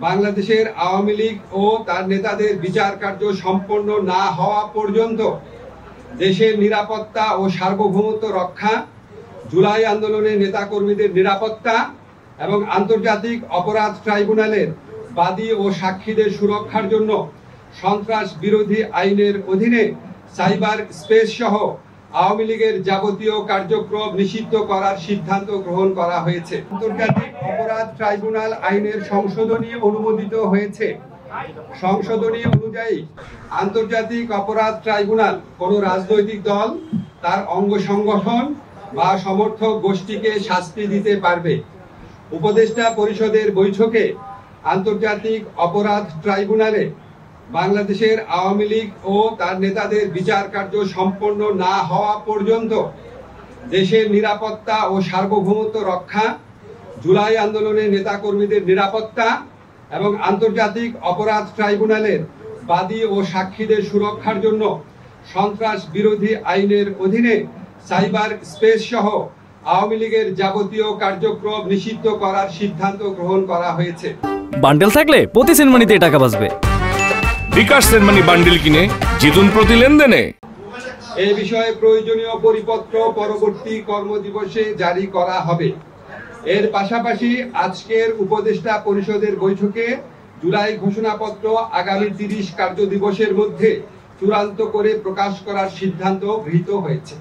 বাংলাদেশের আওয়ামী লীগ ও তার নেতাদের বিচার কার্য সম্পন্ন না হওয়া পর্যন্ত দেশের নিরাপত্তা ও সার্বভৌমত্ব রক্ষা, জুলাই আন্দোলনের নেতাকর্মীদের নিরাপত্তা এবং আন্তর্জাতিক অপরাধ ট্রাইব্যুনালের বাদী ও সাক্ষীদের সুরক্ষার জন্য সন্ত্রাস বিরোধী আইনের অধীনে সাইবার স্পেস সহ আওয়ামী লীগের যাবতীয় কার্যক্রম নিষিদ্ধ করার সিদ্ধান্ত গ্রহণ করা হয়েছে। আন্তর্জাতিক অপরাধ ট্রাইব্যুনাল আইনের সংশোধনী অনুমোদিত হয়েছে। সংশোধনী অনুযায়ী আন্তর্জাতিক অপরাধ ট্রাইব্যুনাল কোনো রাজনৈতিক দল, তার অঙ্গ সংগঠন বা সমর্থক গোষ্ঠীকে শাস্তি দিতে পারবে। উপদেষ্টা পরিষদের বৈঠকে আন্তর্জাতিক অপরাধ ট্রাইব্যুনালে বাংলাদেশের আওয়ামী লীগ ও তার নেতাদের বিচার কার্য সম্পন্ন না হওয়া পর্যন্ত দেশের নিরাপত্তা ও সার্বভৌমত্ব রক্ষা, জুলাই আন্দোলনের নেতাকর্মীদের নিরাপত্তা এবং আন্তর্জাতিক অপরাধ ট্রাইব্যুনালের বাদী ও সাক্ষীদের সুরক্ষার জন্য সন্ত্রাস বিরোধী আইনের অধীনে সাইবার স্পেস সহ আওয়ামী লীগের যাবতীয় কার্যক্রম নিষিদ্ধ করার সিদ্ধান্ত গ্রহণ করা হয়েছে। বান্ডেল থাকলে প্রতি সেনমানিতে টাকা বাঁচবে। বিকাশ সেনমানি বান্ডেল কিনে জিতুন প্রতি লেনদেনে। এই বিষয়ে প্রয়োজনীয় পরিপত্র পরবর্তী কর্মদিবসে জারি করা হবে। এর পাশাপাশি আজকের উপদেষ্টা পরিষদের বৈঠকে জুলাই ঘোষণাপত্র আগামী 30 কার্যদিবসের মধ্যে চূড়ান্ত করে প্রকাশ করার সিদ্ধান্ত গৃহীত হয়েছে।